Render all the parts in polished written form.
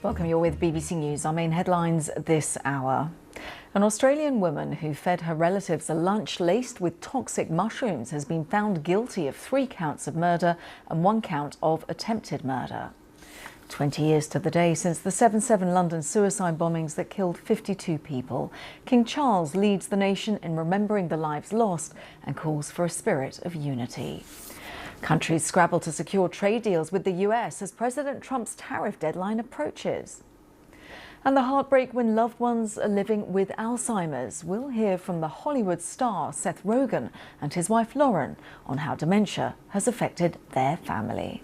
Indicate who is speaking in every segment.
Speaker 1: Welcome, you're with BBC News. Our main headlines this hour. An Australian woman who fed her relatives a lunch laced with toxic mushrooms has been found guilty of 3 counts of murder and 1 count of attempted murder. 20 years to the day since the 7/7 London suicide bombings that killed 52 people. King Charles leads the nation in remembering the lives lost and calls for a spirit of unity. Countries scrabble to secure trade deals with the US as President Trump's tariff deadline approaches. And the heartbreak when loved ones are living with Alzheimer's. We'll hear from the Hollywood star Seth Rogen and his wife Lauren on how dementia has affected their family.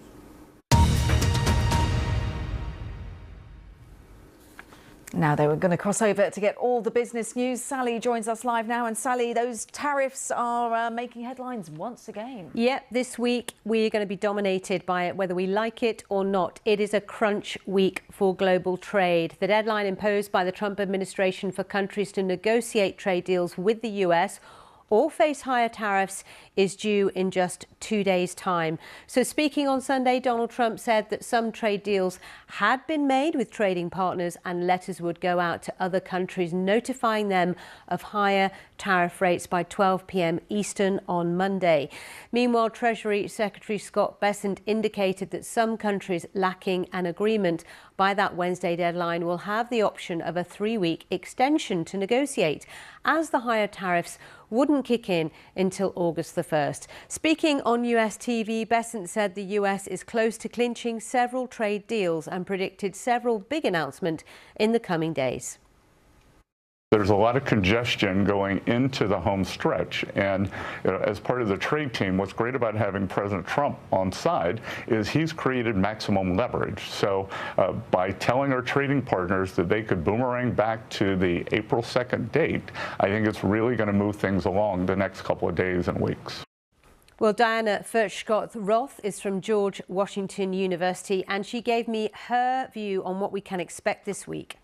Speaker 1: Now, they were going to cross over to get all the business news. Sally joins us live now. And Sally, those tariffs are making headlines once again.
Speaker 2: Yep, this week we're going to be dominated by it, whether we like it or not. It is a crunch week for global trade. The deadline imposed by the Trump administration for countries to negotiate trade deals with the US or face higher tariffs is due in just 2 days' time. So speaking on Sunday, Donald Trump said that some trade deals had been made with trading partners and letters would go out to other countries notifying them of higher tariff rates by 12 p.m. Eastern on Monday. Meanwhile, Treasury Secretary Scott Bessent indicated that some countries lacking an agreement by that Wednesday deadline will have the option of a 3-week extension to negotiate, as the higher tariffs wouldn't kick in until August the 1st. Speaking on US TV, Bessent said the US is close to clinching several trade deals and predicted several big announcements in the coming days.
Speaker 3: There's a lot of congestion going into the home stretch, and as part of the trade team, what's great about having President Trump on side is he's created maximum leverage. So by telling our trading partners that they could boomerang back to the April 2nd date, I think it's really going to move things along the next couple of days and weeks.
Speaker 2: Well, Diana Furchtgott-Roth is from George Washington University, and she gave me her view on what we can expect this week.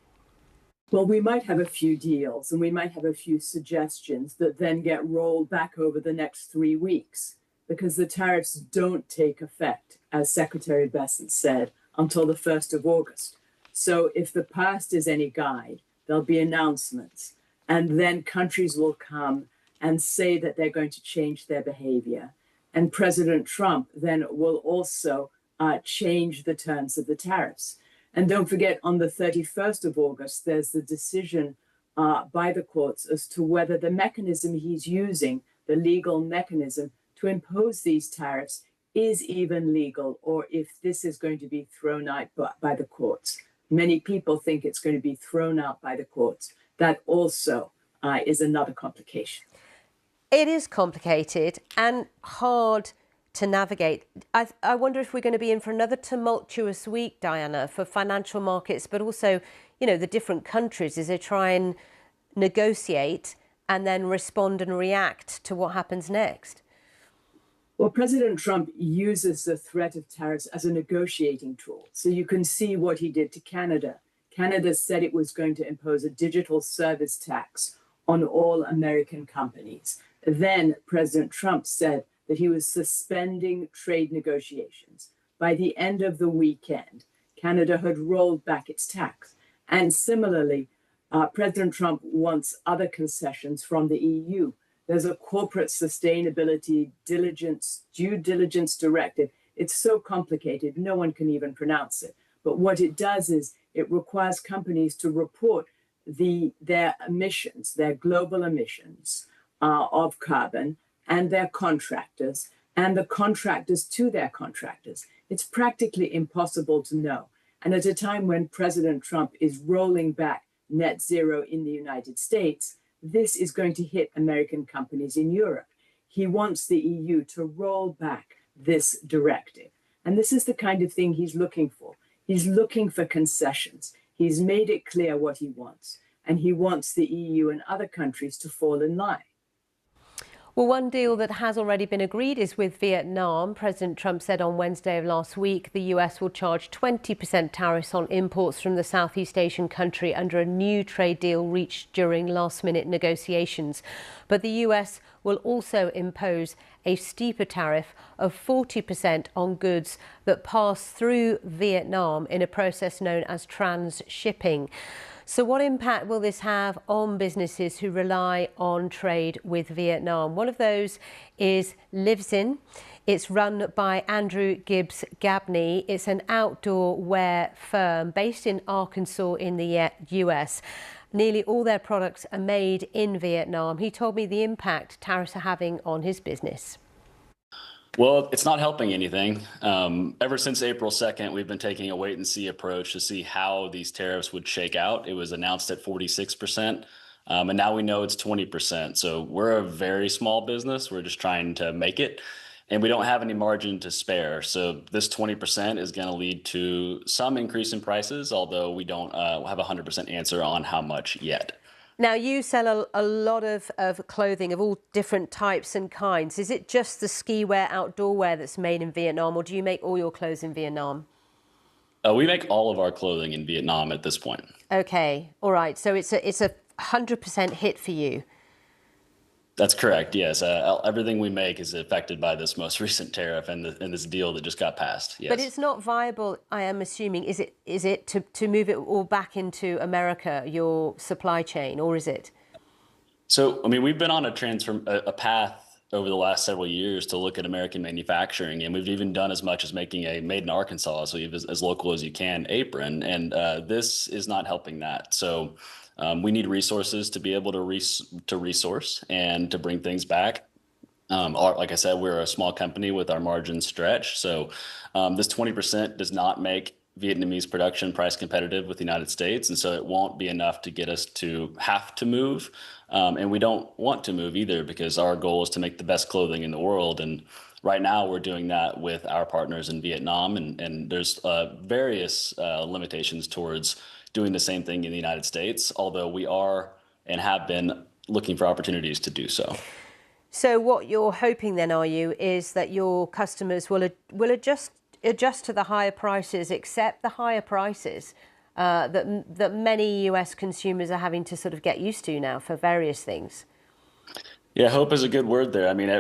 Speaker 4: Well, we might have a few deals and we might have a few suggestions that then get rolled back over the next 3 weeks, because the tariffs don't take effect, as Secretary Bessent said, until the 1st of August. So if the past is any guide, there'll be announcements, and then countries will come and say that they're going to change their behavior. And President Trump then will also change the terms of the tariffs. And don't forget, on the 31st of August, there's the decision by the courts as to whether the mechanism he's using, the legal mechanism to impose these tariffs, is even legal, or if this is going to be thrown out by the courts. Many people think it's going to be thrown out by the courts. That also is another complication.
Speaker 2: It is complicated and hard to navigate. I wonder if we're going to be in for another tumultuous week, Diana, for financial markets, but also, the different countries as they try and negotiate and then respond and react to what happens next.
Speaker 4: Well, President Trump uses the threat of tariffs as a negotiating tool. So you can see what he did to Canada. Canada said it was going to impose a digital service tax on all American companies. Then President Trump said that he was suspending trade negotiations. By the end of the weekend, Canada had rolled back its tax. And similarly, President Trump wants other concessions from the EU. There's a corporate sustainability due diligence directive. It's so complicated, no one can even pronounce it. But what it does is it requires companies to report their emissions, their global emissions of carbon, and their contractors, and the contractors to their contractors. It's practically impossible to know. And at a time when President Trump is rolling back net zero in the United States, this is going to hit American companies in Europe. He wants the EU to roll back this directive. And this is the kind of thing he's looking for. He's looking for concessions. He's made it clear what he wants. And he wants the EU and other countries to fall in line.
Speaker 2: Well, one deal that has already been agreed is with Vietnam. President Trump said on Wednesday of last week the US will charge 20% tariffs on imports from the Southeast Asian country under a new trade deal reached during last-minute negotiations. But the US will also impose a steeper tariff of 40% on goods that pass through Vietnam in a process known as transshipping. So what impact will this have on businesses who rely on trade with Vietnam? One of those is Livzin. It's run by Andrew Gibbs Gabney. It's an outdoor wear firm based in Arkansas in the US. Nearly all their products are made in Vietnam. He told me the impact tariffs are having on his business.
Speaker 5: Well, it's not helping anything. Ever since April 2nd, we've been taking a wait and see approach to see how these tariffs would shake out. It was announced at 46%, and now we know it's 20%. So we're a very small business. We're just trying to make it, and we don't have any margin to spare. So this 20% is going to lead to some increase in prices, although we don't have a 100% answer on how much yet.
Speaker 2: Now, you sell a lot of clothing of all different types and kinds. Is it just the ski wear, outdoor wear that's made in Vietnam, or do you make all your clothes in Vietnam?
Speaker 5: We make all of our clothing in Vietnam at this point.
Speaker 2: Okay, all right. So it's a 100% hit for you.
Speaker 5: That's correct. Yes, everything we make is affected by this most recent tariff and this deal that just got passed. Yes.
Speaker 2: But it's not viable, I am assuming. Is it to move it all back into America, your supply chain, or is it?
Speaker 5: So, I mean, we've been on a path over the last several years to look at American manufacturing, and we've even done as much as making a made in Arkansas, so as local as you can apron, and this is not helping that. So. We need resources to be able to resource and to bring things back. Like I said, we're a small company with our margins stretched. So this 20% does not make Vietnamese production price competitive with the United States. And so it won't be enough to get us to have to move. And we don't want to move either, because our goal is to make the best clothing in the world. And right now we're doing that with our partners in Vietnam. And there's various limitations towards doing the same thing in the United States, although we are and have been looking for opportunities to do so.
Speaker 2: So what you're hoping then, are you, is that your customers will adjust to the higher prices, accept the higher prices that many US consumers are having to sort of get used to now for various things?
Speaker 5: Yeah, hope is a good word there. I mean,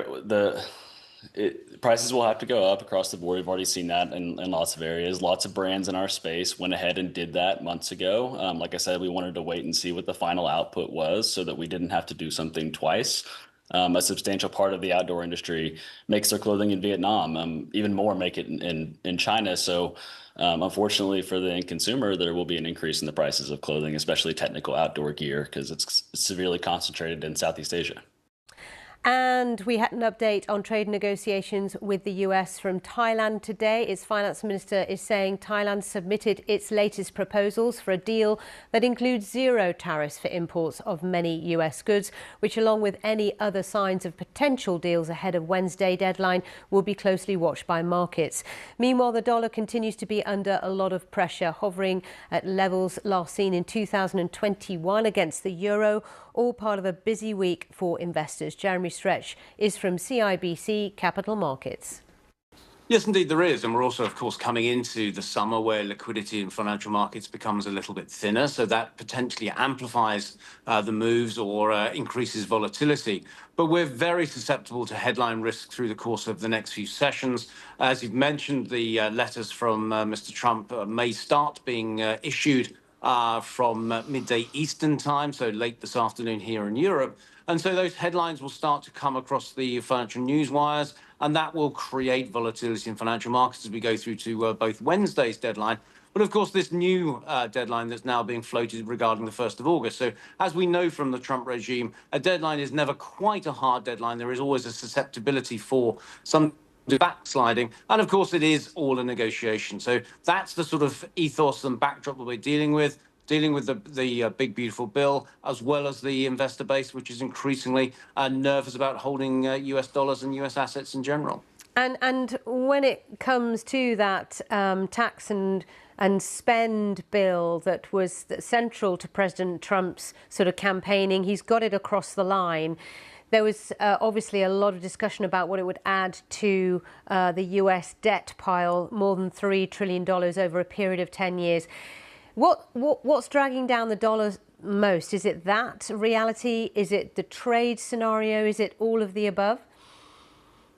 Speaker 5: prices will have to go up across the board. We've already seen that in lots of areas. Lots of brands in our space went ahead and did that months ago. Like I said, we wanted to wait and see what the final output was so that we didn't have to do something twice. A substantial part of the outdoor industry makes their clothing in Vietnam. Even more make it in China. So unfortunately for the end consumer, there will be an increase in the prices of clothing, especially technical outdoor gear, because it's severely concentrated in Southeast Asia.
Speaker 2: And we had an update on trade negotiations with the US from Thailand today. Its finance minister is saying Thailand submitted its latest proposals for a deal that includes zero tariffs for imports of many US goods, which, along with any other signs of potential deals ahead of Wednesday deadline, will be closely watched by markets. Meanwhile, the dollar continues to be under a lot of pressure, hovering at levels last seen in 2021 against the euro, all part of a busy week for investors. Jeremy Stretch is from CIBC Capital Markets.
Speaker 6: Yes, indeed, there is. And we're also, of course, coming into the summer where liquidity in financial markets becomes a little bit thinner. So that potentially amplifies the moves or increases volatility. But we're very susceptible to headline risk through the course of the next few sessions. As you've mentioned, the letters from Mr. Trump may start being issued from midday Eastern time, so late this afternoon here in Europe. And so those headlines will start to come across the financial news wires, and that will create volatility in financial markets as we go through to both Wednesday's deadline. But of course, this new deadline that's now being floated regarding the 1st of August. So as we know from the Trump regime, a deadline is never quite a hard deadline. There is always a susceptibility for some backsliding. And of course, it is all a negotiation. So that's the sort of ethos and backdrop that we're dealing with the big, beautiful bill, as well as the investor base, which is increasingly nervous about holding US dollars and US assets in general.
Speaker 2: And when it comes to that tax and spend bill that was central to President Trump's sort of campaigning, he's got it across the line. There was obviously a lot of discussion about what it would add to the US debt pile, more than $3 trillion over a period of 10 years. What's dragging down the dollar most? Is it that reality? Is it the trade scenario? Is it all of the above?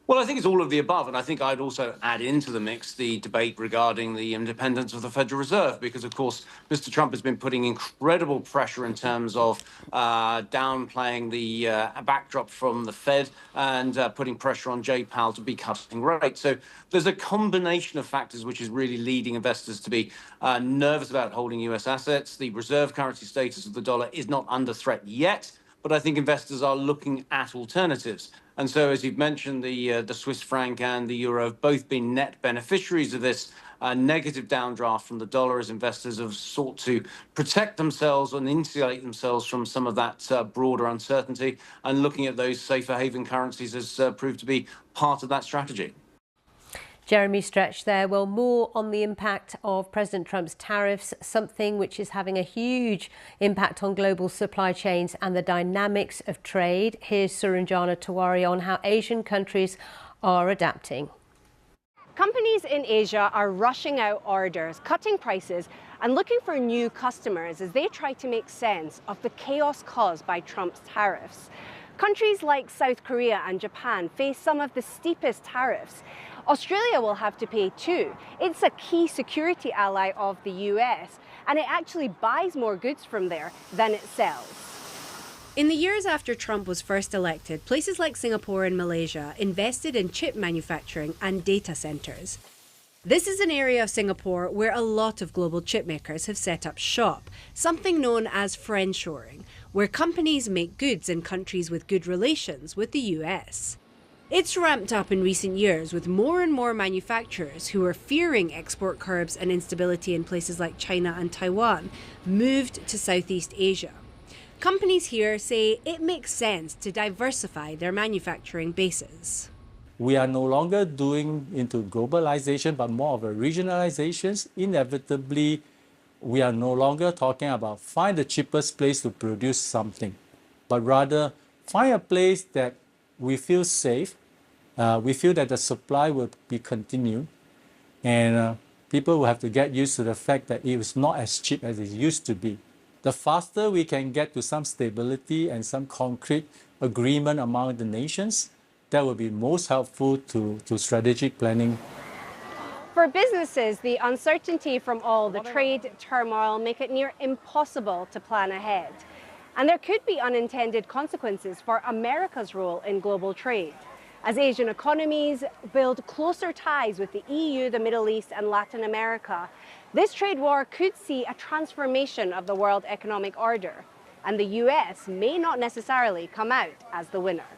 Speaker 6: Well, I think it's all of the above. And I think I'd also add into the mix the debate regarding the independence of the Federal Reserve, because, of course, Mr. Trump has been putting incredible pressure in terms of downplaying the backdrop from the Fed and putting pressure on Jay Powell to be cutting rates. So there's a combination of factors which is really leading investors to be nervous about holding US assets. The reserve currency status of the dollar is not under threat yet, but I think investors are looking at alternatives. And so, as you've mentioned, the Swiss franc and the euro have both been net beneficiaries of this negative downdraft from the dollar, as investors have sought to protect themselves and insulate themselves from some of that broader uncertainty. And looking at those safer haven currencies has proved to be part of that strategy.
Speaker 2: Jeremy Stretch there. Well, more on the impact of President Trump's tariffs, something which is having a huge impact on global supply chains and the dynamics of trade. Here's Suranjana Tewari on how Asian countries are adapting.
Speaker 7: Companies in Asia are rushing out orders, cutting prices and looking for new customers as they try to make sense of the chaos caused by Trump's tariffs. Countries like South Korea and Japan face some of the steepest tariffs. Australia will have to pay too. It's a key security ally of the US, and it actually buys more goods from there than it sells. In the years after Trump was first elected, places like Singapore and Malaysia invested in chip manufacturing and data centers. This is an area of Singapore where a lot of global chip makers have set up shop, something known as friendshoring, where companies make goods in countries with good relations with the US. It's ramped up in recent years with more and more manufacturers who are fearing export curbs and instability in places like China and Taiwan moved to Southeast Asia. Companies here say it makes sense to diversify their manufacturing bases.
Speaker 8: We are no longer doing into globalization, but more of a regionalizations. Inevitably, we are no longer talking about find the cheapest place to produce something, but rather find a place that we feel safe, we feel that the supply will be continued, and people will have to get used to the fact that it is not as cheap as it used to be. The faster we can get to some stability and some concrete agreement among the nations, that will be most helpful to strategic planning.
Speaker 7: For businesses, the uncertainty from all the trade turmoil make it near impossible to plan ahead. And there could be unintended consequences for America's role in global trade. As Asian economies build closer ties with the EU, the Middle East and Latin America, this trade war could see a transformation of the world economic order, and the US may not necessarily come out as the winner.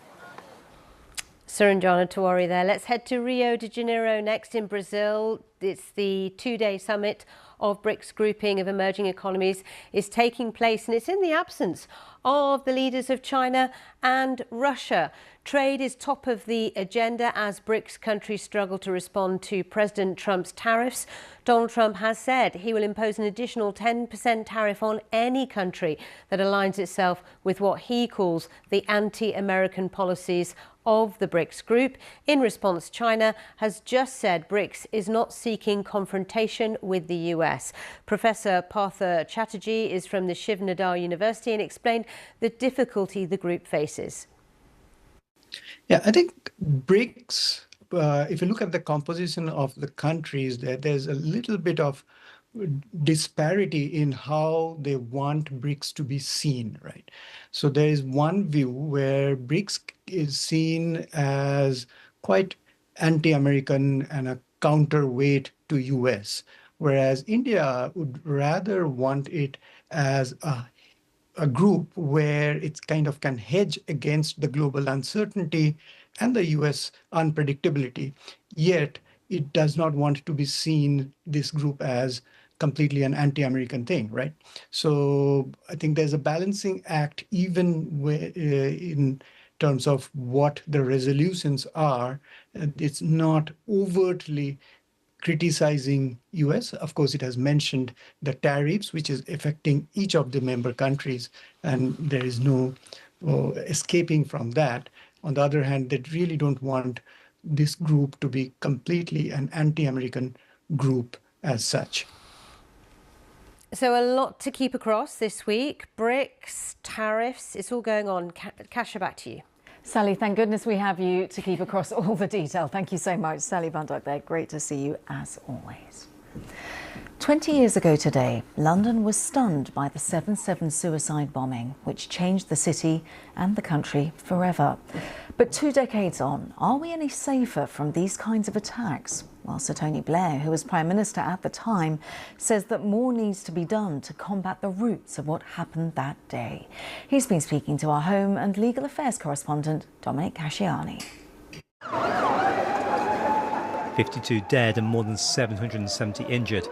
Speaker 2: Suranjana Tewari there. Let's head to Rio de Janeiro next in Brazil. It's the two-day summit of BRICS grouping of emerging economies is taking place, and it's in the absence of the leaders of China and Russia. Trade is top of the agenda as BRICS countries struggle to respond to President Trump's tariffs. Donald Trump has said he will impose an additional 10% tariff on any country that aligns itself with what he calls the anti-American policies of the BRICS group. In response, China has just said BRICS is not seeking confrontation with the US. Professor Partha Chatterjee is from the Shiv Nadar University and explained the difficulty the group faces.
Speaker 9: Yeah, I think BRICS, if you look at the composition of the countries, there's a little bit of disparity in how they want BRICS to be seen, right? So there is one view where BRICS is seen as quite anti-American and a counterweight to US, whereas India would rather want it as a group where it kind of can hedge against the global uncertainty and the US unpredictability, yet it does not want to be seen, this group, as completely an anti-American thing, right? So I think there's a balancing act even in terms of what the resolutions are. It's not overtly criticizing US. Of course, it has mentioned the tariffs, which is affecting each of the member countries, and there is no escaping from that. On the other hand, they really don't want this group to be completely an anti-American group as such.
Speaker 2: So a lot to keep across this week. BRICS, tariffs, it's all going on. Kasia, back to you.
Speaker 1: Sally, thank goodness we have you to keep across all the detail. Thank you so much. Sally Van Dyk there. Great to see you as always. 20 years ago today, London was stunned by the 7/7 suicide bombing, which changed the city and the country forever. But 2 decades on, are we any safer from these kinds of attacks? Well, Sir Tony Blair, who was Prime Minister at the time, says that more needs to be done to combat the roots of what happened that day. He's been speaking to our Home and Legal Affairs correspondent, Dominic Casciani.
Speaker 10: 52 dead and more than 770 injured.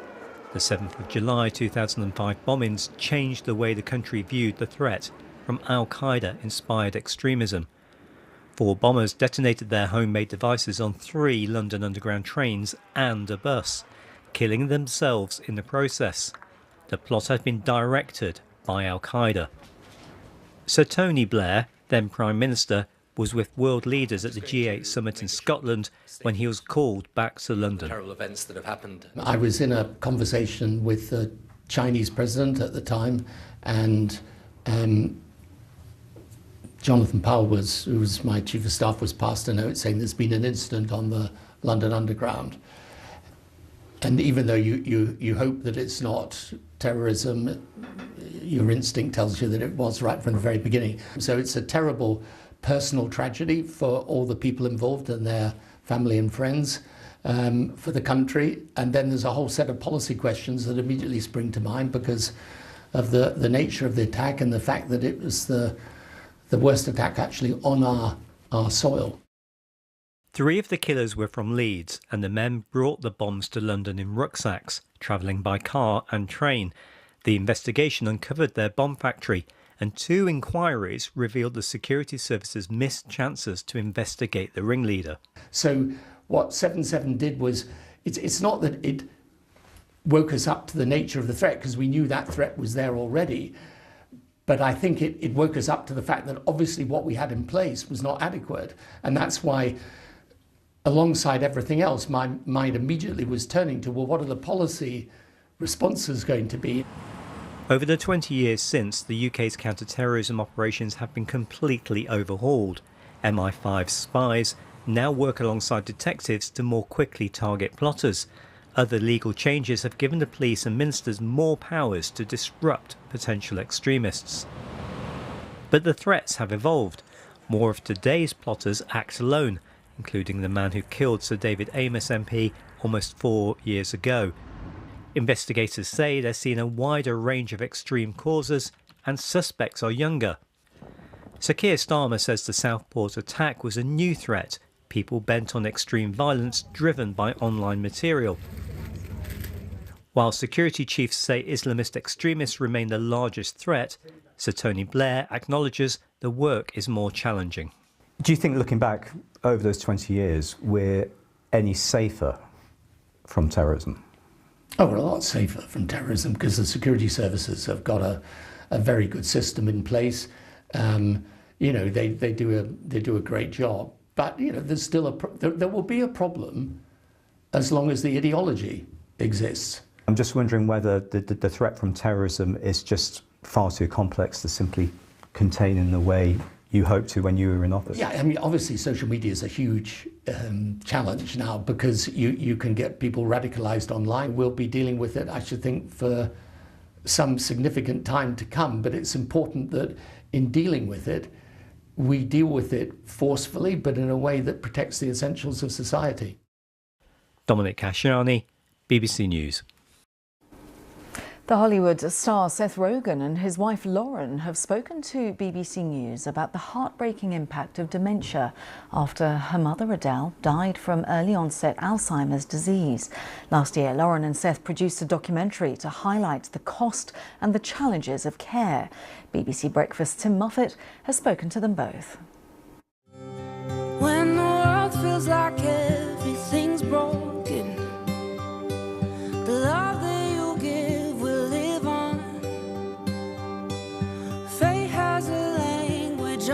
Speaker 10: The 7th of July 2005 bombings changed the way the country viewed the threat from Al-Qaeda-inspired extremism. 4 bombers detonated their homemade devices on 3 London Underground trains and a bus, killing themselves in the process. The plot had been directed by Al-Qaeda. Sir Tony Blair, then Prime Minister, was with world leaders at the G8 summit in Scotland when he was called back to London.
Speaker 11: Terrible events that have happened.
Speaker 12: I was in a conversation with the Chinese president at the time, and Jonathan Powell, who was my chief of staff, was passed a note saying there's been an incident on the London Underground. And even though you hope that it's not terrorism, your instinct tells you that it was right from the very beginning. So it's a terrible personal tragedy for all the people involved and their family and friends, for the country. And then there's a whole set of policy questions that immediately spring to mind because of the nature of the attack and the fact that it was the worst attack actually on our soil.
Speaker 10: 3 of the killers were from Leeds, and the men brought the bombs to London in rucksacks, travelling by car and train. The investigation uncovered their bomb factory, and 2 inquiries revealed the security services missed chances to investigate the ringleader.
Speaker 12: So what 7/7 did was, it's not that it woke us up to the nature of the threat, because we knew that threat was there already, but I think it woke us up to the fact that obviously what we had in place was not adequate. And that's why, alongside everything else, my mind immediately was turning to, well, what are the policy responses going to be?
Speaker 10: Over the 20 years since, the UK's counter-terrorism operations have been completely overhauled. MI5 spies now work alongside detectives to more quickly target plotters. Other legal changes have given the police and ministers more powers to disrupt potential extremists. But the threats have evolved. More of today's plotters act alone, including the man who killed Sir David Amess MP almost 4 years ago. Investigators say they're seeing a wider range of extreme causes, and suspects are younger. Sir Keir Starmer says the Southport attack was a new threat, people bent on extreme violence driven by online material. While security chiefs say Islamist extremists remain the largest threat, Sir Tony Blair acknowledges the work is more challenging.
Speaker 13: Do you think, looking back over those 20 years, we're any safer from terrorism?
Speaker 12: Oh, we're a lot safer from terrorism because the security services have got a very good system in place. You know, they do a great job. But you know, there's still there will be a problem as long as the ideology exists.
Speaker 13: I'm just wondering whether the threat from terrorism is just far too complex to simply contain in the way you hoped to when you were in office.
Speaker 12: Yeah, I mean, obviously social media is a huge challenge now because you can get people radicalized online. We'll be dealing with it, I should think, for some significant time to come, but it's important that in dealing with it, we deal with it forcefully, but in a way that protects the essentials of society.
Speaker 10: Dominic Casciani, BBC News.
Speaker 1: The Hollywood star Seth Rogen and his wife Lauren have spoken to BBC News about the heartbreaking impact of dementia after her mother Adele died from early onset Alzheimer's disease. Last year, Lauren and Seth produced a documentary to highlight the cost and the challenges of care. BBC Breakfast's Tim Moffat has spoken to them both.
Speaker 14: When the world feels like everything's broken, the love that you give will live on. Fate has a language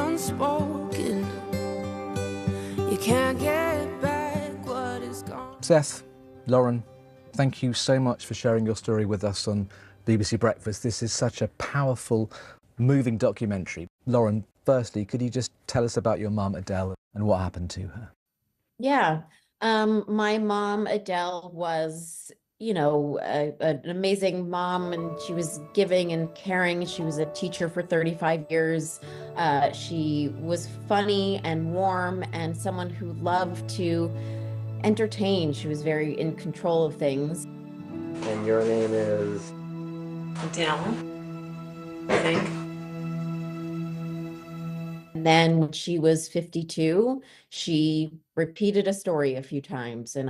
Speaker 11: Seth, Lauren, thank you so much for sharing your story with us on BBC Breakfast. This is such a powerful, moving documentary. Lauren, firstly, could you just tell us about your mum, Adele, and what happened to her?
Speaker 15: Yeah. My mom, Adele, was, an amazing mom, and she was giving and caring. She was a teacher for 35 years. She was funny and warm and someone who loved to entertain. She was very in control of things.
Speaker 16: And your name is?
Speaker 15: Adele, I think. And then when she was 52, she repeated a story a few times, and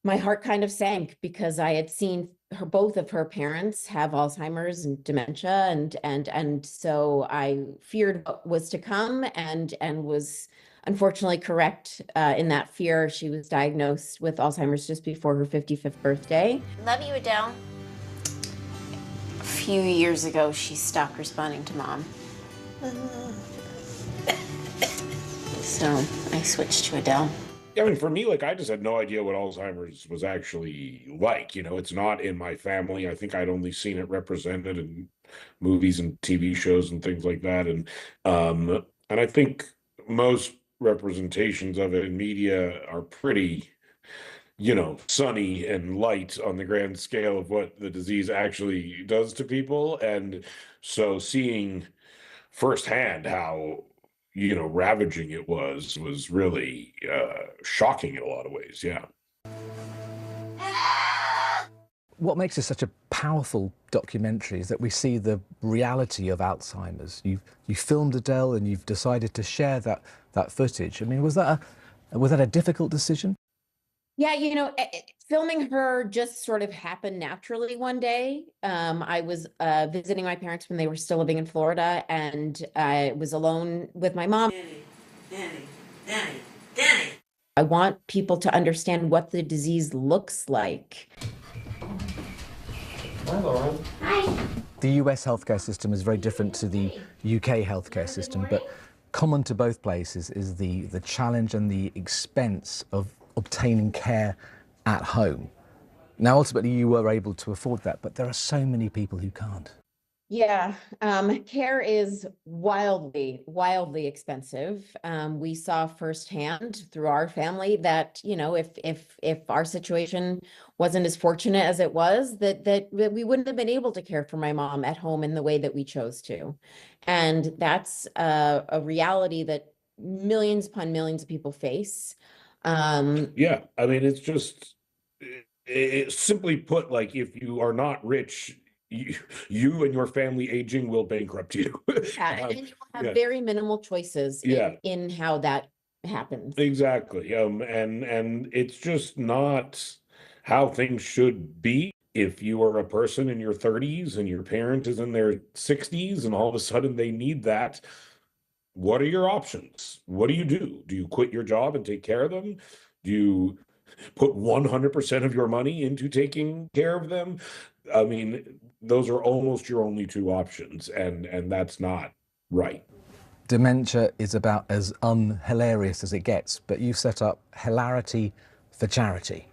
Speaker 15: my heart kind of sank because I had seen both of her parents have Alzheimer's and dementia, and so I feared what was to come, and was unfortunately correct in that fear. She was diagnosed with Alzheimer's just before her 55th birthday.
Speaker 17: Love you, Adele. A few years ago, she stopped responding to Mom. So I switched to Adele.
Speaker 18: I mean, for me, I just had no idea what Alzheimer's was actually like. It's not in my family. I think I'd only seen it represented in movies and TV shows and things like that. And I think most representations of it in media are pretty, sunny and light on the grand scale of what the disease actually does to people. And so seeing firsthand how ravaging it was really shocking in a lot of ways. Yeah.
Speaker 11: What makes this such a powerful documentary is that we see the reality of Alzheimer's. You filmed Adele and you've decided to share that footage. I mean, was that a difficult decision?
Speaker 15: Yeah, filming her just sort of happened naturally one day. I was visiting my parents when they were still living in Florida, and I was alone with my mom. Danny. I want people to understand what the disease looks like.
Speaker 16: Hi, Lauren.
Speaker 15: Hi.
Speaker 11: The US healthcare system is very different to the UK healthcare system, but common to both places is the challenge and the expense of obtaining care at home. Now, ultimately, you were able to afford that, but there are so many people who can't.
Speaker 15: Yeah, care is wildly expensive. We saw firsthand through our family that, if our situation wasn't as fortunate as it was, that we wouldn't have been able to care for my mom at home in the way that we chose to. And that's a reality that millions upon millions of people face.
Speaker 18: Yeah, I mean, it's just simply put, if you are not rich, you and your family aging will bankrupt you.
Speaker 15: Yeah, and you will have very minimal choices in how that happens.
Speaker 18: Exactly. And it's just not how things should be. If you are a person in your 30s and your parent is in their 60s and all of a sudden they need that, what are your options? What do? Do you quit your job and take care of them? Do you put 100% of your money into taking care of them? I mean, those are almost your only two options, and that's not right.
Speaker 11: Dementia is about as unhilarious as it gets, but you set up Hilarity for Charity.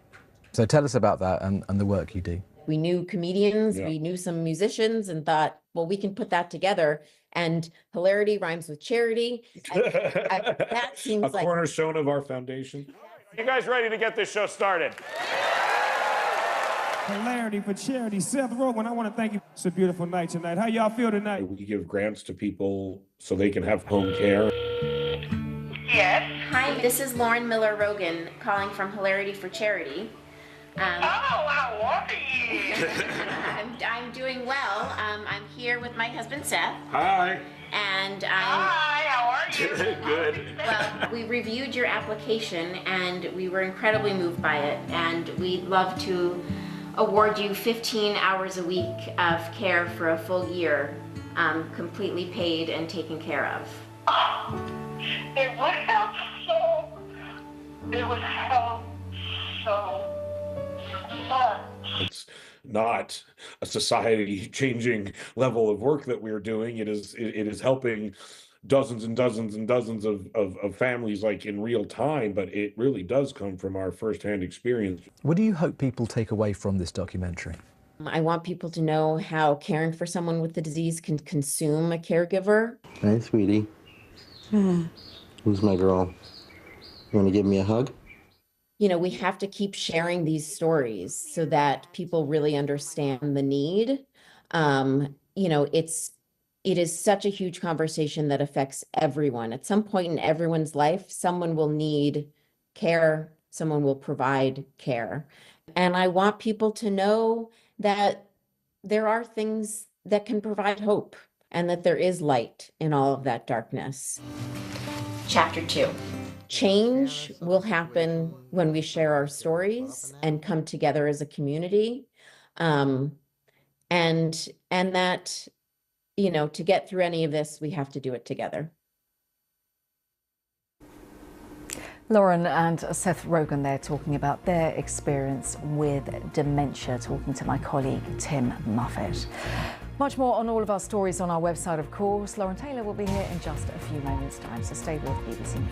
Speaker 11: So tell us about that and the work you do.
Speaker 15: We knew comedians, we knew some musicians, and thought, well, we can put that together. And hilarity rhymes with charity. That seems like
Speaker 18: a cornerstone of our foundation.
Speaker 19: You guys ready to get this show started?
Speaker 20: Hilarity for Charity. Seth Rogen, I want to thank you. It's a beautiful night tonight. How y'all feel tonight?
Speaker 18: We give grants to people so they can have home care.
Speaker 17: Yes. Hi, this is Lauren Miller Rogan calling from Hilarity for Charity.
Speaker 19: How are you?
Speaker 17: I'm doing well. I'm here with my husband Seth.
Speaker 18: Hi.
Speaker 17: And
Speaker 19: Hi, how are you?
Speaker 18: Good.
Speaker 17: Well, we reviewed your application and we were incredibly moved by it, and we'd love to award you 15 hours a week of care for a full year, completely paid and taken care of.
Speaker 19: It would help so much.
Speaker 18: It's not a society-changing level of work that we're doing. It is helping dozens and dozens and dozens of families like in real time, but it really does come from our firsthand experience.
Speaker 11: What do you hope people take away from this documentary?
Speaker 15: I want people to know how caring for someone with the disease can consume a caregiver.
Speaker 16: Hey, sweetie. Who's my girl? You want to give me a hug?
Speaker 15: You know, we have to keep sharing these stories so that people really understand the need. You know, it is such a huge conversation that affects everyone. At some point in everyone's life, someone will need care, someone will provide care. And I want people to know that there are things that can provide hope and that there is light in all of that darkness.
Speaker 17: Chapter 2.
Speaker 15: Change will happen when we share our stories and come together as a community. And that, you know, to get through any of this, we have to do it together.
Speaker 1: Lauren and Seth Rogen there talking about their experience with dementia, talking to my colleague Tim Muffet. Much more on all of our stories on our website, of course. Lauren Taylor will be here in just a few moments' time, so stay with BBC News.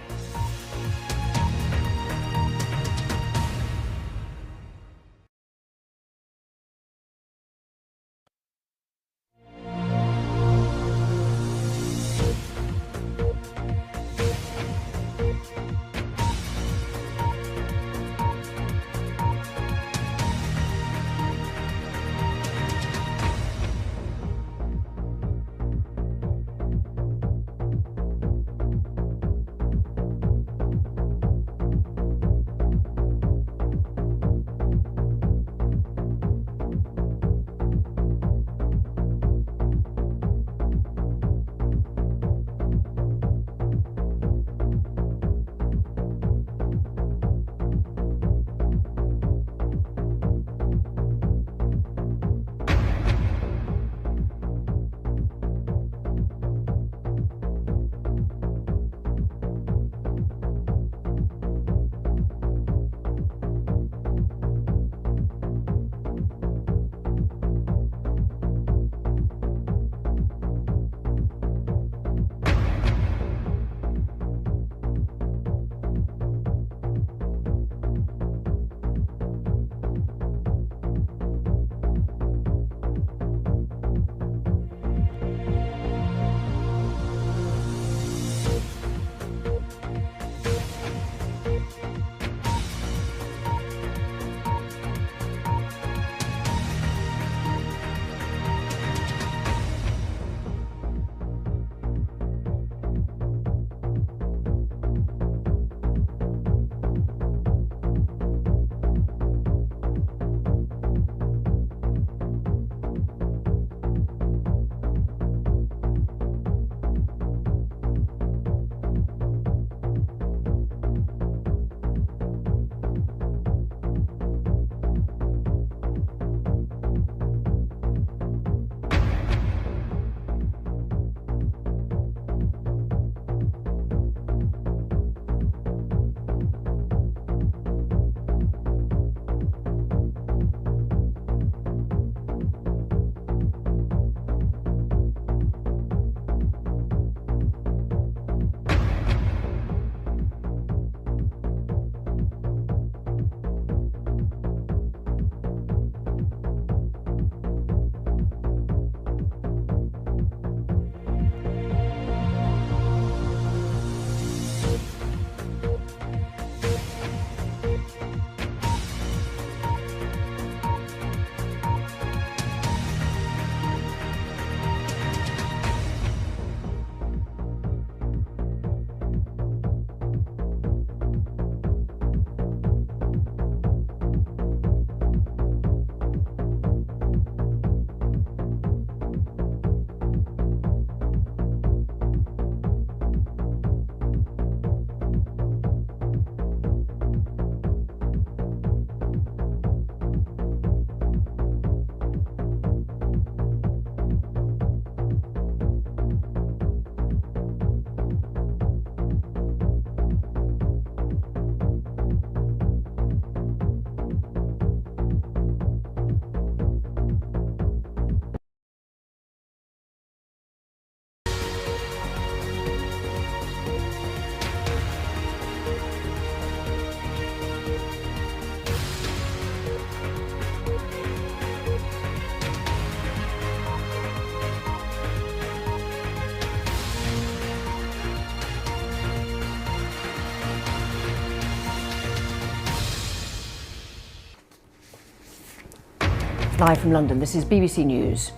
Speaker 21: Live from London, this is BBC News.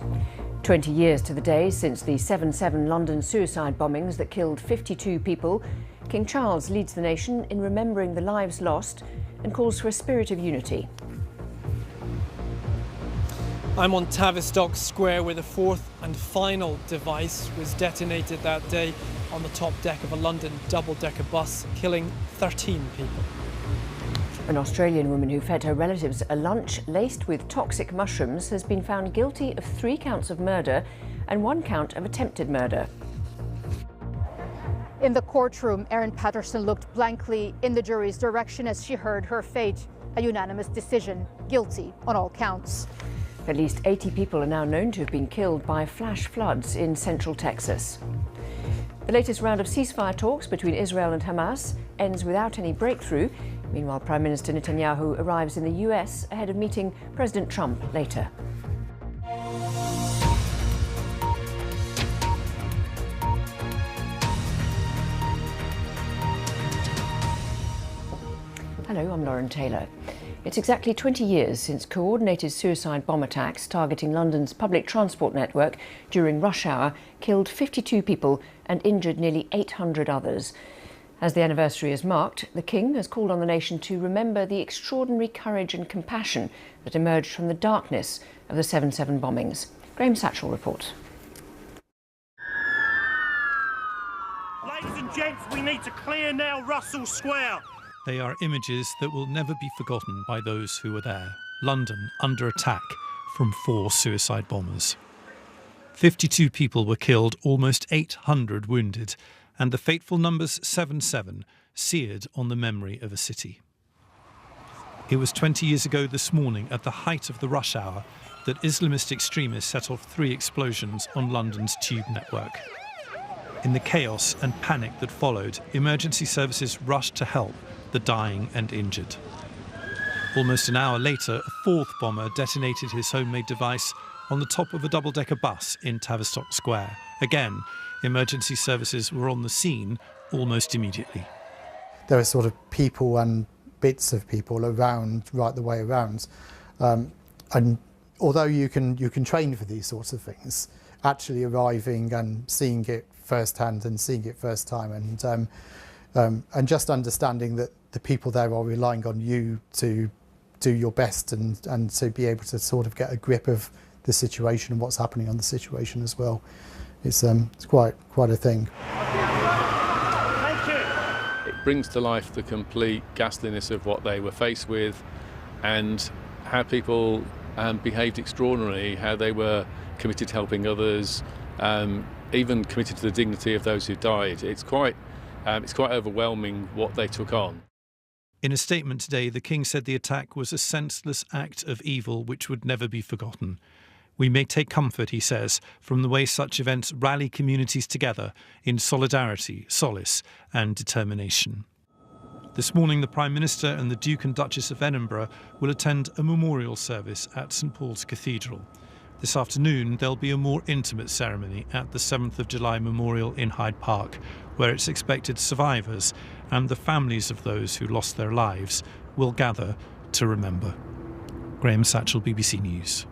Speaker 21: 20 years to the day since the 7/7 London suicide bombings that killed 52 people, King Charles leads the nation in remembering the lives lost and calls for a spirit of unity.
Speaker 22: I'm on Tavistock Square where the fourth and final device was detonated that day on the top deck of a London double-decker bus, killing 13 people.
Speaker 21: An Australian woman who fed her relatives a lunch laced with toxic mushrooms has been found guilty of 3 counts of murder and 1 count of attempted murder.
Speaker 23: In the courtroom, Erin Patterson looked blankly in the jury's direction as she heard her fate, a unanimous decision, guilty on all counts.
Speaker 21: At least 80 people are now known to have been killed by flash floods in central Texas. The latest round of ceasefire talks between Israel and Hamas ends without any breakthrough. Meanwhile, Prime Minister Netanyahu arrives in the US ahead of meeting President Trump later. Hello, I'm Lauren Taylor. It's exactly 20 years since coordinated suicide bomb attacks targeting London's public transport network during rush hour killed 52 people and injured nearly 800 others. As the anniversary is marked, the King has called on the nation to remember the extraordinary courage and compassion that emerged from the darkness of the 7/7 bombings. Graham Satchell reports.
Speaker 24: Ladies and gents, we need to clear now Russell Square.
Speaker 25: They are images that will never be forgotten by those who were there. London under attack from 4 suicide bombers. 52 people were killed, almost 800 wounded, and the fateful numbers 7/7 seared on the memory of a city. It was 20 years ago this morning, at the height of the rush hour, that Islamist extremists set off 3 explosions on London's tube network. In the chaos and panic that followed, emergency services rushed to help the dying and injured. Almost an hour later, a 4th bomber detonated his homemade device on the top of a double-decker bus in Tavistock Square. Again, emergency services were on the scene almost immediately.
Speaker 26: There are sort of people and bits of people around, right the way around. And although you can train for these sorts of things, actually arriving and seeing it firsthand and seeing it first time and just understanding that the people there are relying on you to do your best and to be able to sort of get a grip of the situation and what's happening on the situation as well. It's quite a thing.
Speaker 27: It brings to life the complete ghastliness of what they were faced with and how people behaved extraordinarily, how they were committed to helping others, even committed to the dignity of those who died. It's quite overwhelming what they took on.
Speaker 25: In a statement today, the King said the attack was a senseless act of evil which would never be forgotten. We may take comfort, he says, from the way such events rally communities together in solidarity, solace and determination. This morning, the Prime Minister and the Duke and Duchess of Edinburgh will attend a memorial service at St Paul's Cathedral. This afternoon, there'll be a more intimate ceremony at the 7th of July Memorial in Hyde Park, where it's expected survivors and the families of those who lost their lives will gather to remember. Graham Satchell, BBC News.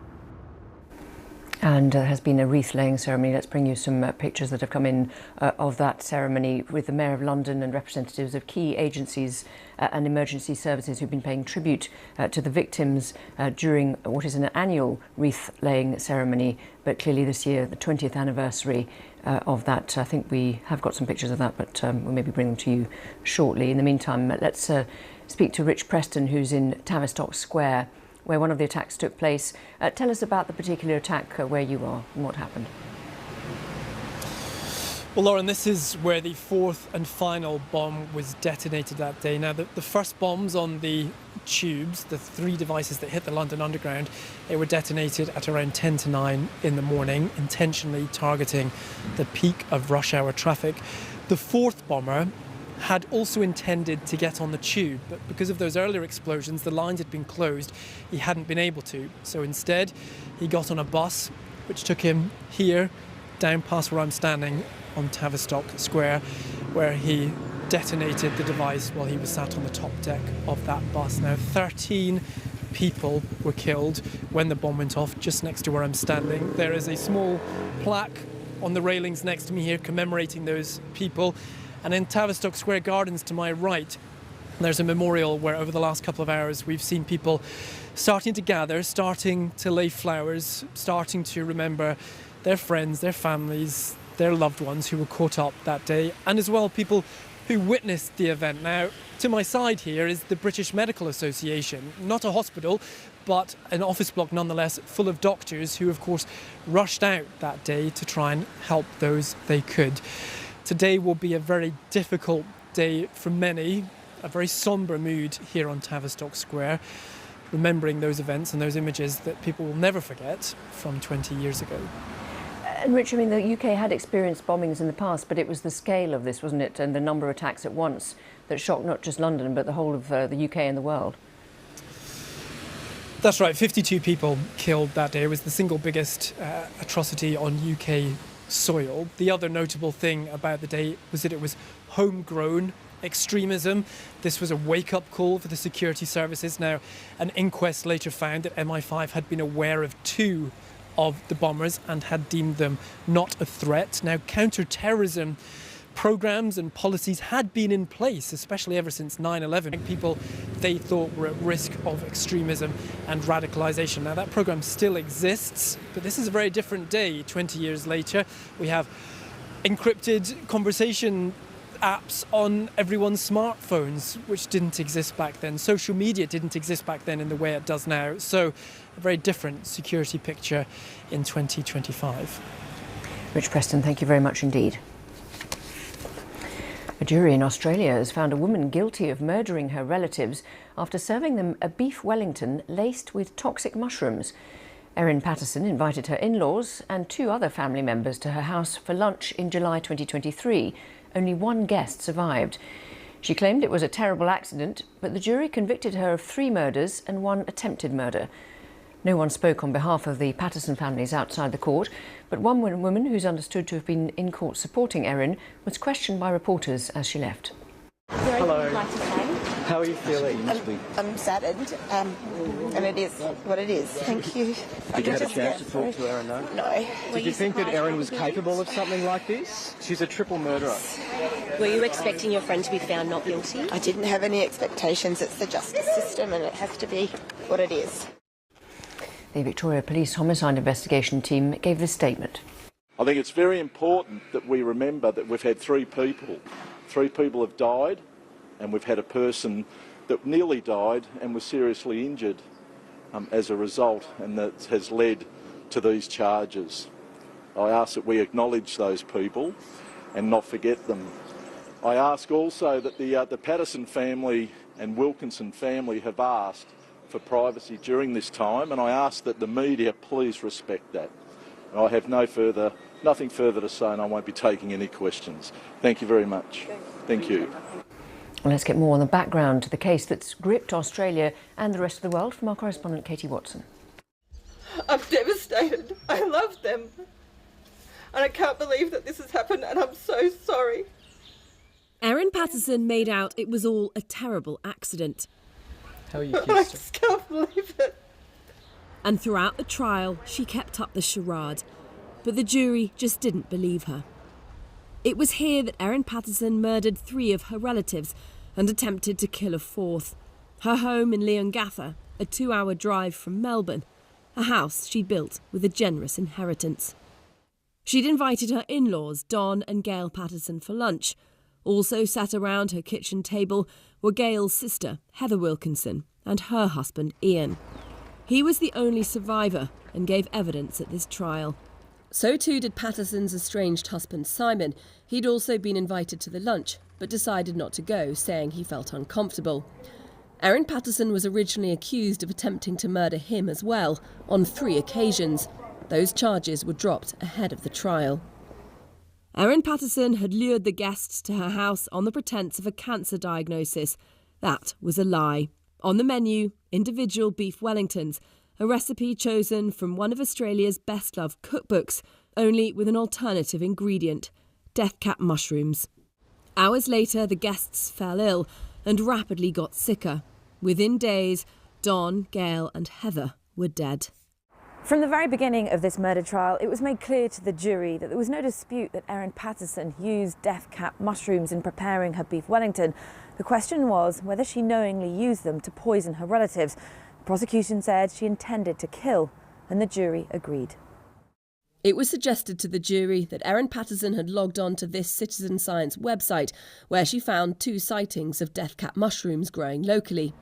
Speaker 21: And there has been a wreath-laying ceremony. Let's bring you some pictures that have come in of that ceremony with the Mayor of London and representatives of key agencies and emergency services who've been paying tribute to the victims during what is an annual wreath-laying ceremony. But clearly this year, the 20th anniversary of that. I think we have got some pictures of that, but we'll maybe bring them to you shortly. In the meantime, let's speak to Rich Preston, who's in Tavistock Square, where one of the attacks took place. Tell us about the particular attack where you are and what happened.
Speaker 22: Well, Lauren, this is where the 4th and final bomb was detonated that day. Now, the first bombs on the tubes, the 3 devices that hit the London Underground, they were detonated at around 10 to 9 in the morning, intentionally targeting the peak of rush hour traffic. The 4th bomber had also intended to get on the tube, but because of those earlier explosions, the lines had been closed. He hadn't been able to. So instead, he got on a bus, which took him here, down past where I'm standing on Tavistock Square, where he detonated the device while he was sat on the top deck of that bus. Now, 13 people were killed when the bomb went off, just next to where I'm standing. There is a small plaque on the railings next to me here commemorating those people. And in Tavistock Square Gardens to my right, there's a memorial where over the last couple of hours we've seen people starting to gather, starting to lay flowers, starting to remember their friends, their families, their loved ones who were caught up that day, and as well people who witnessed the event. Now, to my side here is the British Medical Association, not a hospital, but an office block nonetheless, full of doctors who, of course, rushed out that day to try and help those they could. Today will be a very difficult day for many, a very sombre mood here on Tavistock Square, remembering those events and those images that people will never forget from 20 years ago.
Speaker 21: And Rich, I mean, the UK had experienced bombings in the past, but it was the scale of this, wasn't it, and the number of attacks at once that shocked not just London, but the whole of the UK and the world.
Speaker 22: That's right, 52 people killed that day. It was the single biggest atrocity on UK soil. The other notable thing about the day was that it was homegrown extremism. This was a wake-up call for the security services. Now, an inquest later found that MI5 had been aware of 2 of the bombers and had deemed them not a threat. Now, counter-terrorism programs and policies had been in place, especially ever since 9/11. People they thought were at risk of extremism and radicalisation. Now, that program still exists, but this is a very different day 20 years later. We have encrypted conversation apps on everyone's smartphones, which didn't exist back then. Social media didn't exist back then in the way it does now. So a very different security picture in 2025.
Speaker 21: Rich Preston, thank you very much indeed. A jury in Australia has found a woman guilty of murdering her relatives after serving them a beef Wellington laced with toxic mushrooms. Erin Patterson invited her in-laws and 2 other family members to her house for lunch in July 2023. Only 1 guest survived. She claimed it was a terrible accident, but the jury convicted her of 3 murders and 1 attempted murder. No one spoke on behalf of the Patterson families outside the court, but one woman who's understood to have been in court supporting Erin was questioned by reporters as she left.
Speaker 3: Hello.
Speaker 4: How are you feeling?
Speaker 3: I'm saddened, and it is what it is. Thank you.
Speaker 4: Did you have a chance to talk to Erin, though?
Speaker 3: No.
Speaker 4: Did you think that Erin was capable of something like this? She's a triple murderer.
Speaker 3: Were you expecting your friend to be found not guilty? I didn't have any expectations. It's the justice system, and it has to be what it is.
Speaker 21: The Victoria Police Homicide Investigation Team gave this statement.
Speaker 5: I think it's very important that we remember that we've had 3 people. 3 people have died, and we've had a person that nearly died and was seriously injured as a result, and that has led to these charges. I ask that we acknowledge those people and not forget them. I ask also that the Patterson family and Wilkinson family have asked for privacy during this time, and I ask that the media please respect that. I have nothing further to say, and I won't be taking any questions. Thank you very much. Thank you.
Speaker 21: Well, let's get more on the background to the case that's gripped Australia and the rest of the world from our correspondent Katie Watson.
Speaker 6: I'm devastated. I love them. And I can't believe that this has happened, and I'm so sorry.
Speaker 7: Erin Patterson made out it was all a terrible accident.
Speaker 6: How are you, I just can't believe it.
Speaker 7: And throughout the trial, she kept up the charade. But the jury just didn't believe her. It was here that Erin Patterson murdered 3 of her relatives and attempted to kill a 4th. Her home in Leongatha, a 2-hour drive from Melbourne, a house she built with a generous inheritance. She'd invited her in-laws, Don and Gail Patterson, for lunch. Also sat around her kitchen table were Gail's sister, Heather Wilkinson, and her husband, Ian. He was the only survivor and gave evidence at this trial. So too did Patterson's estranged husband, Simon. He'd also been invited to the lunch, but decided not to go, saying he felt uncomfortable. Erin Patterson was originally accused of attempting to murder him as well, on 3 occasions. Those charges were dropped ahead of the trial. Erin Patterson had lured the guests to her house on the pretence of a cancer diagnosis. That was a lie. On the menu, individual beef Wellingtons, a recipe chosen from one of Australia's best-loved cookbooks, only with an alternative ingredient, death cap mushrooms. Hours later, the guests fell ill and rapidly got sicker. Within days, Don, Gail and Heather were dead.
Speaker 2: From the very beginning of this murder trial, it was made clear to the jury that there was no dispute that Erin Patterson used death cap mushrooms in preparing her beef Wellington. The question was whether she knowingly used them to poison her relatives. The prosecution said she intended to kill, and the jury agreed.
Speaker 7: It was suggested to the jury that Erin Patterson had logged on to this Citizen Science website, where she found 2 sightings of death cap mushrooms growing locally.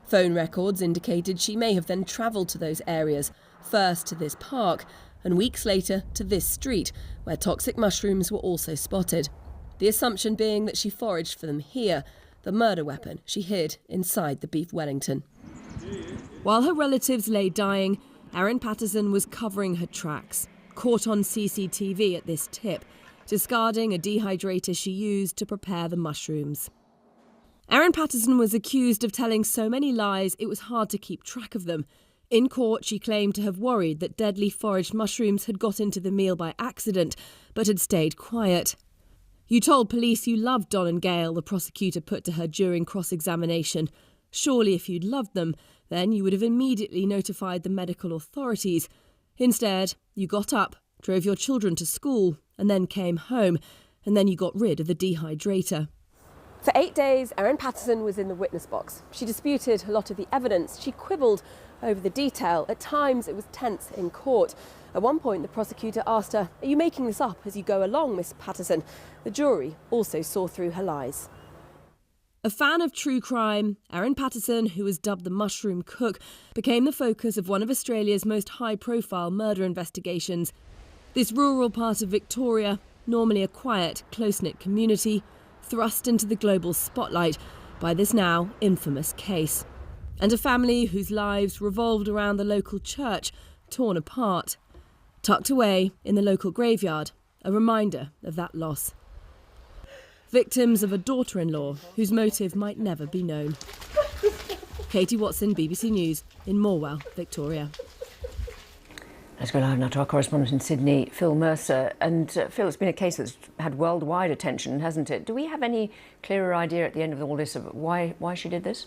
Speaker 7: Phone records indicated she may have then travelled to those areas, first to this park, and weeks later to this street, where toxic mushrooms were also spotted. The assumption being that she foraged for them here, the murder weapon she hid inside the beef Wellington. While her relatives lay dying, Erin Patterson was covering her tracks, caught on CCTV at this tip, discarding a dehydrator she used to prepare the mushrooms. Erin Patterson was accused of telling so many lies it was hard to keep track of them. In court, she claimed to have worried that deadly foraged mushrooms had got into the meal by accident, but had stayed quiet. "You told police you loved Don and Gail," the prosecutor put to her during cross-examination. "Surely if you'd loved them, then you would have immediately notified the medical authorities. Instead, you got up, drove your children to school, and then came home, and then you got rid of the dehydrator." For 8 days, Erin Patterson was in the witness box. She disputed a lot of the evidence. She quibbled over the detail. At times, it was tense in court. At one point, the prosecutor asked her, "Are you making this up as you go along, Miss Patterson?" The jury also saw through her lies. A fan of true crime, Erin Patterson, who was dubbed the Mushroom Cook, became the focus of one of Australia's most high-profile murder investigations. This rural part of Victoria, normally a quiet, close-knit community, thrust into the global spotlight by this now infamous case. And a family whose lives revolved around the local church, torn apart. Tucked away in the local graveyard, a reminder of that loss. Victims of a daughter-in-law whose motive might never be known. Katie Watson, BBC News, in Morwell, Victoria.
Speaker 21: Let's go live now to our correspondent in Sydney, Phil Mercer. And Phil, it's been a case that's had worldwide attention, hasn't it? Do we have any clearer idea at the end of all this of why she did this?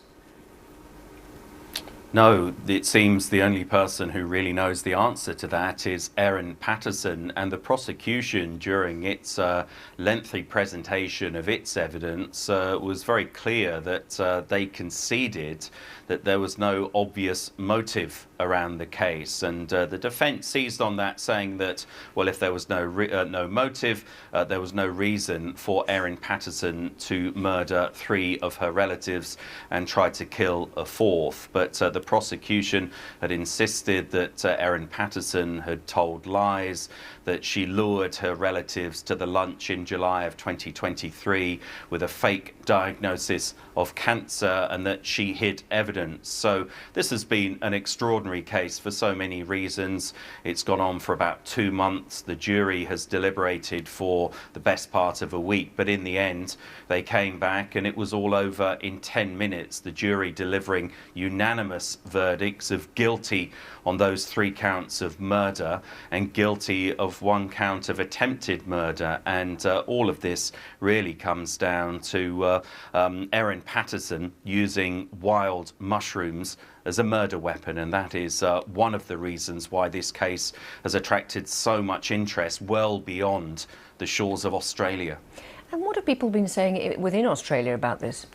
Speaker 8: No, it seems the only person who really knows the answer to that is Erin Patterson, and the prosecution, during its lengthy presentation of its evidence, was very clear that they conceded that there was no obvious motive around the case, and the defence seized on that, saying that, well, if there was no motive, there was no reason for Erin Patterson to murder 3 of her relatives and try to kill a 4th. But the prosecution had insisted that Erin Patterson had told lies, that she lured her relatives to the lunch in July of 2023 with a fake diagnosis of cancer, and that she hid evidence. So this has been an extraordinary case for so many reasons. It's gone on for about 2 months. The jury has deliberated for the best part of a week, but in the end they came back and it was all over in 10 minutes, the jury delivering unanimous verdicts of guilty on those 3 counts of murder and guilty of 1 count of attempted murder. And all of this really comes down to Erin Patterson using wild mushrooms as a murder weapon, and that is one of the reasons why this case has attracted so much interest well beyond the shores of Australia.
Speaker 21: And what have people been saying within Australia about this?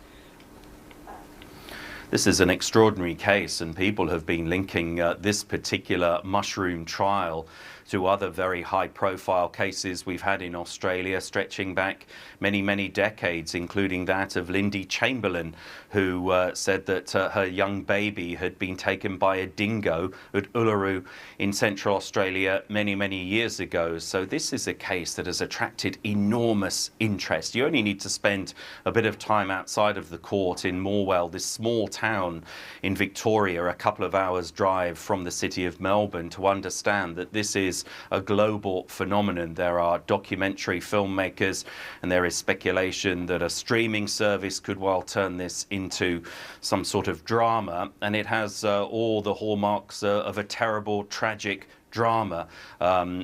Speaker 8: This is an extraordinary case, and people have been linking this particular mushroom trial to other very high-profile cases we've had in Australia, stretching back many, many decades, including that of Lindy Chamberlain, who said that her young baby had been taken by a dingo at Uluru in Central Australia many, many years ago. So this is a case that has attracted enormous interest. You only need to spend a bit of time outside of the court in Morwell, this small town in Victoria, a couple of hours' drive from the city of Melbourne, to understand that this is a global phenomenon. There are documentary filmmakers, and there is speculation that a streaming service could well turn this into some sort of drama, and it has all the hallmarks of a terrible, tragic drama,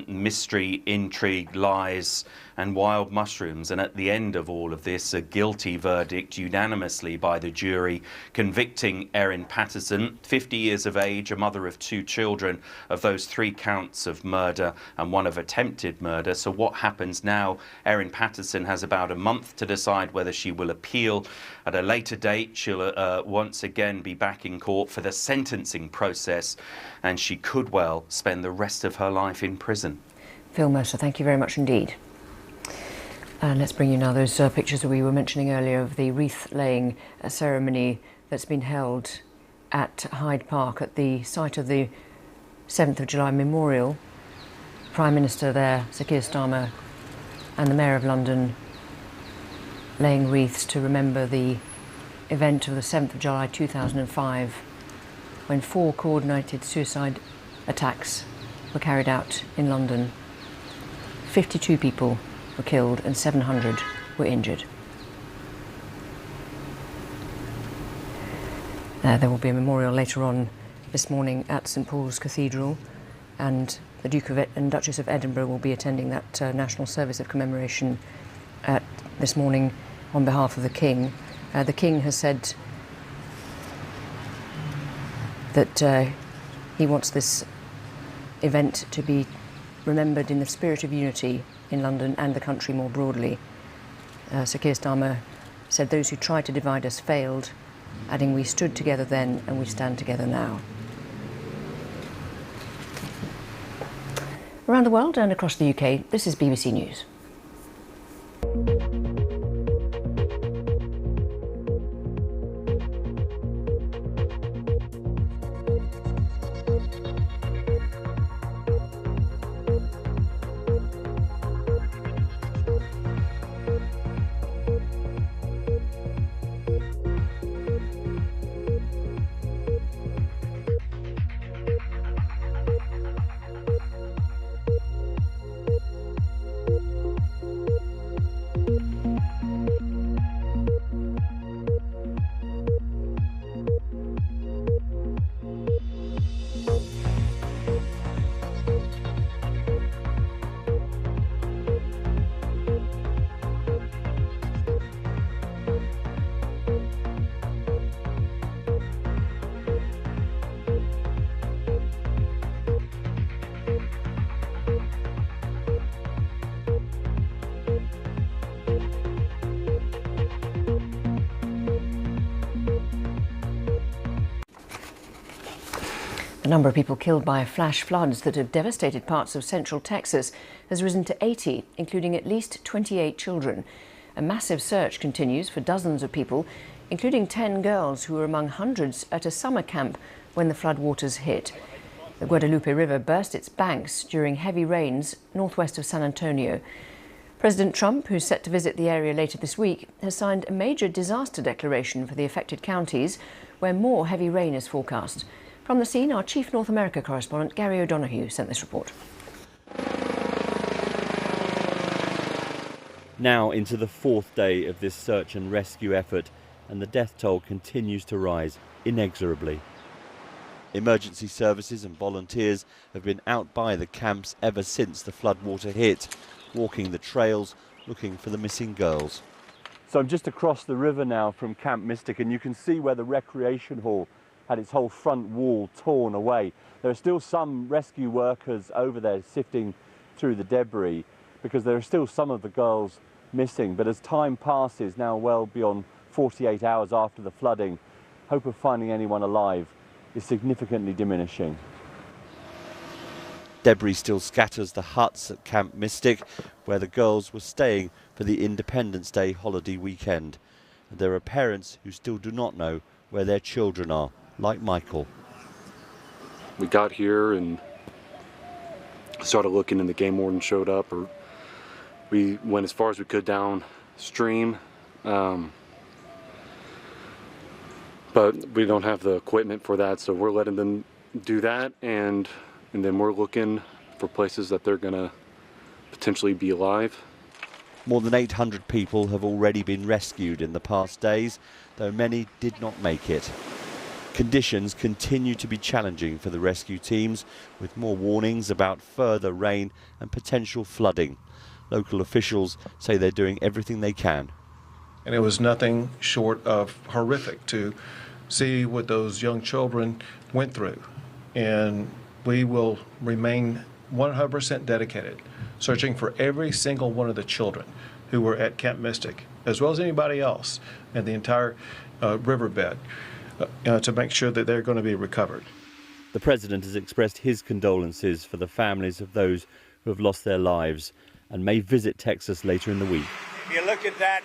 Speaker 8: mystery, intrigue, lies and wild mushrooms. And at the end of all of this, a guilty verdict unanimously by the jury, convicting Erin Patterson, 50 years of age, a mother of 2 children, of those 3 counts of murder and 1 of attempted murder. So what happens now? Erin Patterson has about a month to decide whether she will appeal. At a later date, she'll once again be back in court for the sentencing process, and she could well spend the rest of her life in prison.
Speaker 21: Phil Mercer, thank you very much indeed. And let's bring you now those pictures that we were mentioning earlier of the wreath-laying ceremony that's been held at Hyde Park at the site of the 7th of July Memorial. Prime Minister there, Sir Keir Starmer, and the Mayor of London laying wreaths to remember the event of the 7th of July 2005, when 4 coordinated suicide attacks were carried out in London. 52 people were killed and 700 were injured. There will be a memorial later on this morning at St Paul's Cathedral, and the Duke and Duchess of Edinburgh will be attending that national service of commemoration this morning on behalf of the King. The King has said that he wants this event to be remembered in the spirit of unity in London and the country more broadly. Sir Keir Starmer said those who tried to divide us failed, adding, "We stood together then and we stand together now." Around the world and across the UK, this is BBC News. The number of people killed by flash floods that have devastated parts of central Texas has risen to 80, including at least 28 children. A massive search continues for dozens of people, including 10 girls who were among hundreds at a summer camp when the floodwaters hit. The Guadalupe River burst its banks during heavy rains northwest of San Antonio. President Trump, who's set to visit the area later this week, has signed a major disaster declaration for the affected counties, where more heavy rain is forecast. From the scene, our chief North America correspondent, Gary O'Donoghue, sent this report.
Speaker 9: Now into the 4th day of this search and rescue effort, and the death toll continues to rise inexorably. Emergency services and volunteers have been out by the camps ever since the floodwater hit, walking the trails, looking for the missing girls. So I'm just across the river now from Camp Mystic, and you can see where the recreation hall had its whole front wall torn away. There are still some rescue workers over there sifting through the debris because there are still some of the girls missing. But as time passes, now well beyond 48 hours after the flooding, hope of finding anyone alive is significantly diminishing. Debris still scatters the huts at Camp Mystic, where the girls were staying for the Independence Day holiday weekend. And there are parents who still do not know where their children are, like Michael.
Speaker 10: We got here and started looking, and the game warden showed up. Or we went as far as we could downstream, but we don't have the equipment for that, so we're letting them do that, and then we're looking for places that they're gonna potentially be alive.
Speaker 9: More than 800 people have already been rescued in the past days, though many did not make it. Conditions continue to be challenging for the rescue teams, with more warnings about further rain and potential flooding. Local officials say they're doing everything they can.
Speaker 11: And it was nothing short of horrific to see what those young children went through. And we will remain 100% dedicated, searching for every single one of the children who were at Camp Mystic, as well as anybody else in the entire riverbed, to make sure that they're going to be recovered.
Speaker 9: The President has expressed his condolences for the families of those who have lost their lives and may visit Texas later in the week.
Speaker 12: If you look at that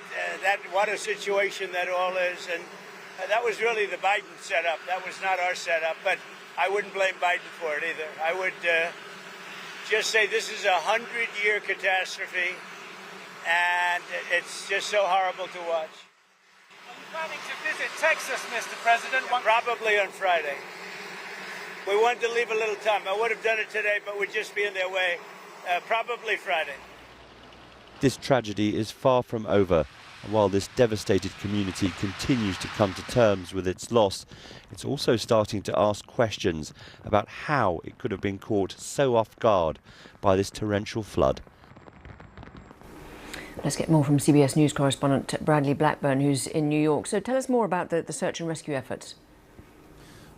Speaker 12: what a situation that all is, and that was really the Biden setup. That was not our setup, but I wouldn't blame Biden for it either. I would just say this is a 100-year catastrophe, and it's just so horrible to watch.
Speaker 13: Are you planning to visit Texas, Mr. President?
Speaker 12: Probably on Friday. We wanted to leave a little time. I would have done it today, but we'd just be in their way. Probably Friday.
Speaker 9: This tragedy is far from over, and while this devastated community continues to come to terms with its loss, it's also starting to ask questions about how it could have been caught so off guard by this torrential flood.
Speaker 21: Let's get more from CBS News correspondent Bradley Blackburn, who's in New York. So tell us more about the search and rescue efforts.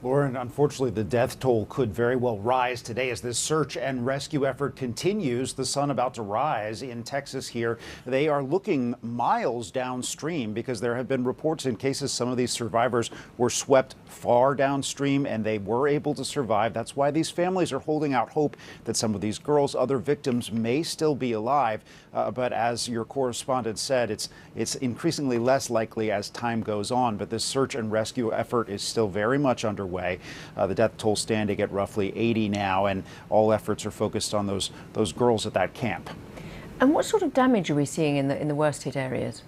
Speaker 14: Lauren, unfortunately, the death toll could very well rise today as this search and rescue effort continues. The sun about to rise in Texas here. They are looking miles downstream because there have been reports in cases some of these survivors were swept far downstream and they were able to survive. That's why these families are holding out hope that some of these girls, other victims, may still be alive. But as your correspondent said, it's increasingly less likely as time goes on. But this search and rescue effort is still very much underway. The death toll standing at roughly 80 now, and all efforts are focused on those girls at that camp.
Speaker 21: And what sort of damage are we seeing in the worst hit areas?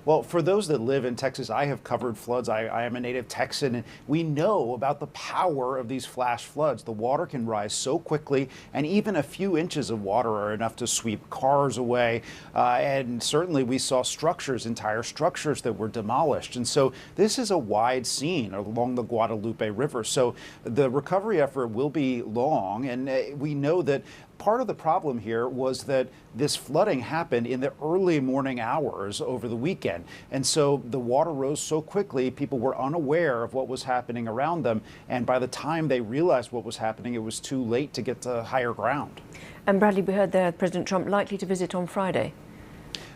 Speaker 14: Well, for those that live in Texas, I have covered floods. I am a native Texan, and we know about the power of these flash floods. The water can rise so quickly, and even a few inches of water are enough to sweep cars away. And certainly we saw entire structures that were demolished. And so this is a wide scene along the Guadalupe River. So the recovery effort will be long, and we know that part of the problem here was that this flooding happened in the early morning hours over the weekend. And so the water rose so quickly, people were unaware of what was happening around them. And by the time they realized what was happening, it was too late to get to higher ground.
Speaker 21: And Bradley, we heard there President Trump likely to visit on Friday.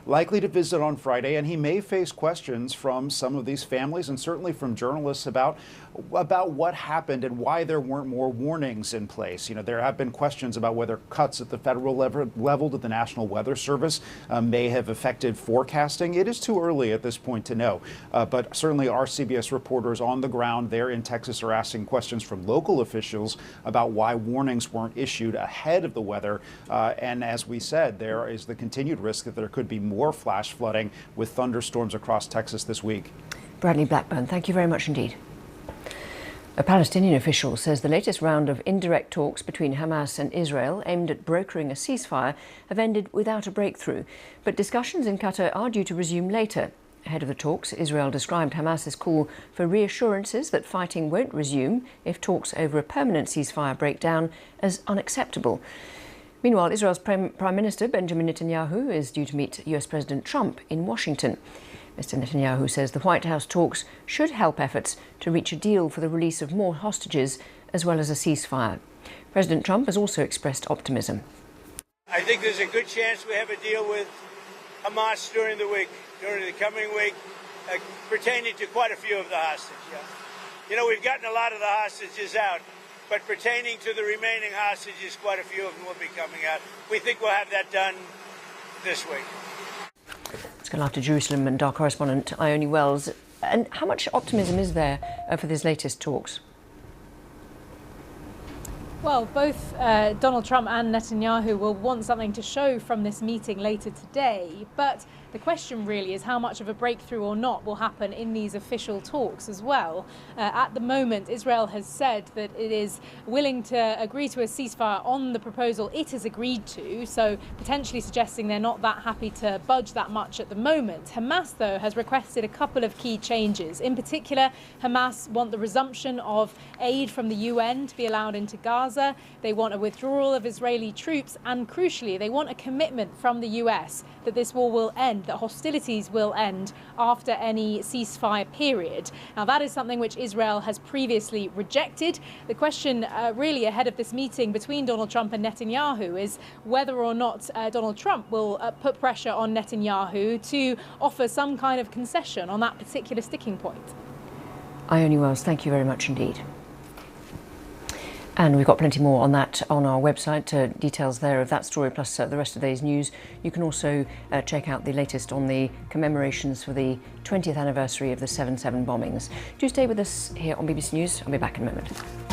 Speaker 14: Likely to visit on Friday, and he may face questions from some of these families and certainly from journalists about what happened and why there weren't more warnings in place. You know, there have been questions about whether cuts at the federal level to the National Weather Service may have affected forecasting. It is too early at this point to know, but certainly our CBS reporters on the ground there in Texas are asking questions from local officials about why warnings weren't issued ahead of the weather. And as we said, there is the continued risk that there could be more flash flooding with thunderstorms across Texas this week.
Speaker 21: Bradley Blackburn, thank you very much indeed. A Palestinian official says the latest round of indirect talks between Hamas and Israel aimed at brokering a ceasefire have ended without a breakthrough. But discussions in Qatar are due to resume later. Ahead of the talks, Israel described Hamas's call for reassurances that fighting won't resume if talks over a permanent ceasefire break down as unacceptable. Meanwhile, Israel's Prime Minister Benjamin Netanyahu is due to meet US President Trump in Washington. Mr. Netanyahu says the White House talks should help efforts to reach a deal for the release of more hostages as well as a ceasefire. President Trump has also expressed optimism.
Speaker 12: I think there's a good chance we have a deal with Hamas during the coming week, pertaining to quite a few of the hostages. Yeah. You know, we've gotten a lot of the hostages out, but pertaining to the remaining hostages, quite a few of them will be coming out. We think we'll have that done this week.
Speaker 21: Let's go after Jerusalem and our correspondent Ione Wells. And how much optimism is there for these latest talks?
Speaker 1: Well, both Donald Trump and Netanyahu will want something to show from this meeting later today, but the question really is how much of a breakthrough or not will happen in these official talks as well. At the moment, Israel has said that it is willing to agree to a ceasefire on the proposal it has agreed to, so potentially suggesting they're not that happy to budge that much at the moment. Hamas, though, has requested a couple of key changes. In particular, Hamas want the resumption of aid from the UN to be allowed into Gaza. They want a withdrawal of Israeli troops, and crucially, they want a commitment from the US that this war will end, that hostilities will end after any ceasefire period. Now, that is something which Israel has previously rejected. The question really ahead of this meeting between Donald Trump and Netanyahu is whether or not Donald Trump will put pressure on Netanyahu to offer some kind of concession on that particular sticking point.
Speaker 21: Ione Wells, thank you very much indeed. And we've got plenty more on that on our website, details there of that story plus the rest of the day's news. You can also check out the latest on the commemorations for the 20th anniversary of the 7/7 bombings. Do stay with us here on BBC News. I'll be back in a moment.